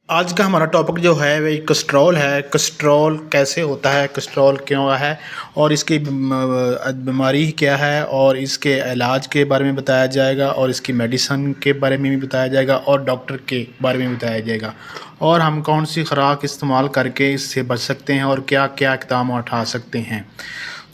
आज का हमारा टॉपिक जो है वही कोलेस्ट्रॉल है। कोलेस्ट्रॉल कैसे होता है, कोलेस्ट्रॉल क्यों है और इसकी बीमारी क्या है और इसके इलाज के बारे में बताया जाएगा और इसकी मेडिसिन के बारे में भी बताया जाएगा और डॉक्टर के बारे में बताया जाएगा और हम कौन सी खुराक इस्तेमाल करके इससे बच सकते हैं और क्या क्या इक़दाम उठा सकते हैं।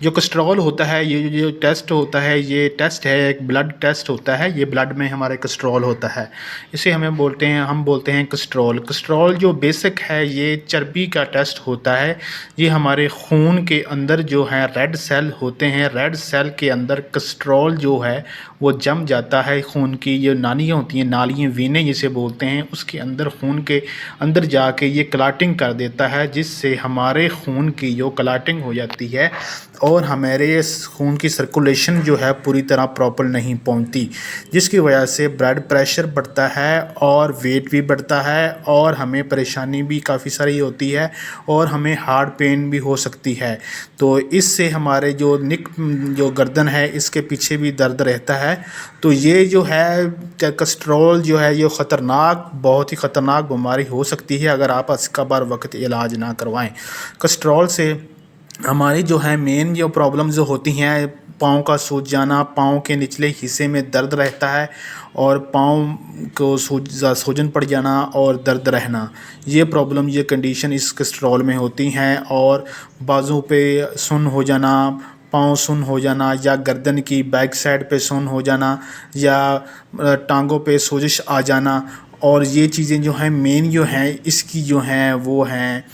जो कोलेस्ट्रॉल होता है, ये जो टेस्ट होता है, ये टेस्ट है, एक ब्लड टेस्ट होता है। ये ब्लड में हमारे कोलेस्ट्रॉल होता है, इसे हम बोलते हैं कोलेस्ट्रॉल। कोलेस्ट्रॉल जो बेसिक है, ये चर्बी का टेस्ट होता है। ये हमारे खून के अंदर जो है रेड सेल होते हैं, रेड सेल के अंदर कोलेस्ट्रॉल जो है वो जम जाता है। खून की जो नालियाँ होती हैं, नालियाँ वीने जिसे बोलते हैं, उसके अंदर खून के अंदर जाके ये क्लॉटिंग कर देता है, जिससे हमारे खून की जो क्लॉटिंग हो जाती है और हमारे खून की सर्कुलेशन जो है पूरी तरह प्रॉपर नहीं पहुंचती, जिसकी वजह से ब्लड प्रेशर बढ़ता है और वेट भी बढ़ता है और हमें परेशानी भी काफ़ी सारी होती है और हमें हार्ट पेन भी हो सकती है। तो इससे हमारे जो गर्दन है, इसके पीछे भी दर्द रहता है। तो ये जो है कोलेस्ट्रॉल जो है ये ख़तरनाक, बहुत ही ख़तरनाक बीमारी हो सकती है अगर आप इसका बार वक्त इलाज ना करवाएं। कोलेस्ट्रॉल से हमारी जो है मेन जो प्रॉब्लम जो होती हैं, पाँव का सूज जाना, पाँव के निचले हिस्से में दर्द रहता है और पाँव को सूजन पड़ जाना और दर्द रहना, ये प्रॉब्लम, ये कंडीशन इस कोलेस्ट्रॉल में होती हैं। और बाजू पे सुन्न हो जाना, पाँव सुन्न हो जाना या गर्दन की बैक साइड पे सुन्न हो जाना या टांगों पे सोजिश आ जाना, और ये चीज़ें जो हैं मेन जो हैं इसकी जो हैं वो हैं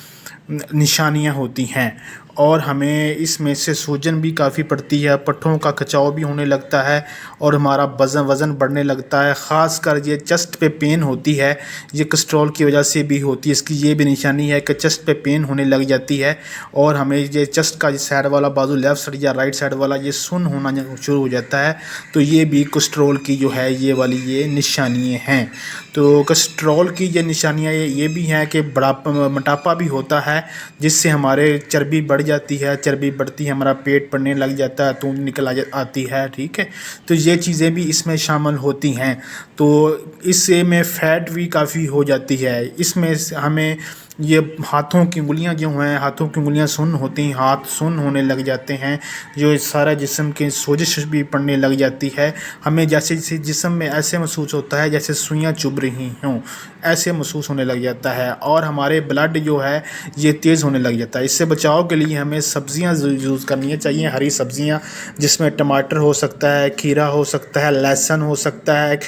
निशानियां होती हैं। और हमें इसमें से सूजन भी काफ़ी पड़ती है, पट्ठों का खिंचाव भी होने लगता है और हमारा वज़न बढ़ने लगता है। ख़ासकर ये चेस्ट पे पेन होती है, ये कोलेस्ट्रॉल की वजह से भी होती है। इसकी ये भी निशानी है कि चेस्ट पे पेन होने लग जाती है और हमें ये चेस्ट का साइड वाला बाजू, लेफ़्ट साइड या राइट साइड वाला, ये सुन्न होना शुरू हो जाता है। तो ये भी कोलेस्ट्रॉल की जो है ये वाली ये निशानियाँ हैं। तो कोलेस्ट्रॉल की ये निशानियाँ ये भी हैं कि मोटापा भी होता है, जिससे हमारे चर्बी बढ़ जाती है, चर्बी बढ़ती है, हमारा पेट बढ़ने लग जाता है, तून निकल आती है। ठीक है, तो ये चीज़ें भी इसमें शामिल होती हैं। तो इससे में फ़ैट भी काफ़ी हो जाती है। इसमें हमें ये हाथों की उंगलियां जो हैं, हाथों की उंगलियां सुन्न होती हैं, हाथ सुन्न होने लग जाते हैं, जो सारा जिस्म के सोजिश भी पड़ने लग जाती है। हमें जैसे जिस्म में ऐसे महसूस होता है जैसे सुइयां चुभ रही हों, ऐसे महसूस होने लग जाता है और हमारे ब्लड जो है ये तेज़ होने लग जाता है। इससे बचाव के लिए हमें सब्ज़ियाँ यूज़ करनी चाहिए, हरी सब्ज़ियाँ, जिसमें टमाटर हो सकता है, खीरा हो सकता है, लहसुन हो सकता है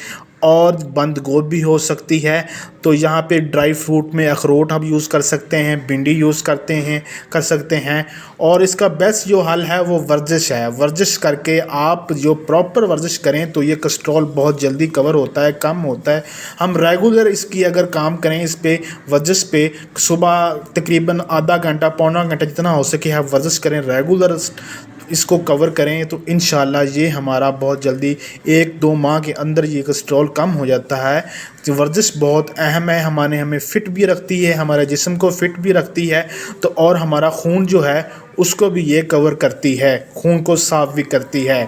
और बंद गोभी हो सकती है। तो यहाँ पे ड्राई फ्रूट में अखरोट हम यूज़ कर सकते हैं, भिंडी यूज़ कर सकते हैं। और इसका बेस्ट जो हल है वो वर्जिश है। वर्जिश करके आप जो प्रॉपर वर्जिश करें तो ये कोलेस्ट्रॉल बहुत जल्दी कवर होता है, कम होता है। हम रेगुलर इसकी अगर काम करें, इस पे वर्जिश पे सुबह तकरीबन आधा घंटा, पौना घंटा, जितना हो सके आप वर्जिश करें, रेगुलर इसको कवर करें तो इंशाल्लाह ये हमारा बहुत जल्दी 1-2 माह के अंदर ये कोलेस्ट्रॉल कम हो जाता है। तो वर्जिश बहुत अहम है, हमें फ़िट भी रखती है, हमारे जिस्म को फ़िट भी रखती है। तो और हमारा खून जो है उसको भी ये कवर करती है, खून को साफ़ भी करती है।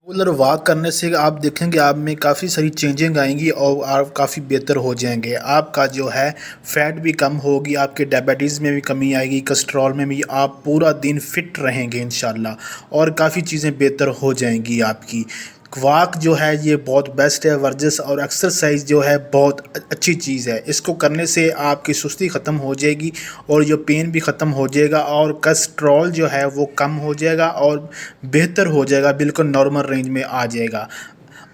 रेगुलर वॉक करने से आप देखेंगे आप में काफ़ी सारी चेंजिंग आएंगी और आप काफ़ी बेहतर हो जाएंगे। आपका जो है फ़ैट भी कम होगी, आपके डायबिटीज़ में भी कमी आएगी, कोलेस्ट्रॉल में भी आप पूरा दिन फिट रहेंगे इंशाल्लाह और काफ़ी चीज़ें बेहतर हो जाएंगी आपकी। वॉक जो है ये बहुत बेस्ट है, वर्जिश और एक्सरसाइज जो है बहुत अच्छी चीज़ है। इसको करने से आपकी सुस्ती ख़त्म हो जाएगी और जो पेन भी ख़त्म हो जाएगा और कोलेस्ट्रॉल जो है वो कम हो जाएगा और बेहतर हो जाएगा, बिल्कुल नॉर्मल रेंज में आ जाएगा।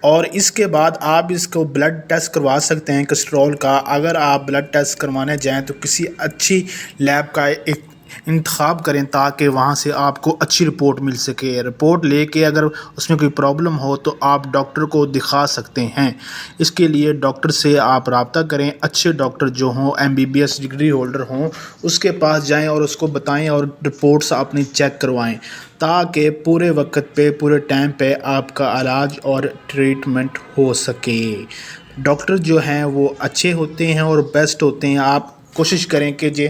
और इसके बाद आप इसको ब्लड टेस्ट करवा सकते हैं कोलेस्ट्रॉल का। अगर आप ब्लड टेस्ट करवाने जाएँ तो किसी अच्छी लैब का एक इंतखाब करें ताकि वहाँ से आपको अच्छी रिपोर्ट मिल सके। रिपोर्ट लेके अगर उसमें कोई प्रॉब्लम हो तो आप डॉक्टर को दिखा सकते हैं। इसके लिए डॉक्टर से आप रब्ता करें, अच्छे डॉक्टर जो हों, MBBS डिग्री होल्डर हों, उसके पास जाएं और उसको बताएं और रिपोर्ट्स अपनी चेक करवाएं ताकि पूरे वक्त पे, पूरे टाइम पे आपका इलाज और ट्रीटमेंट हो सके। डॉक्टर जो हैं वो अच्छे होते हैं और बेस्ट होते हैं। आप कोशिश करें कि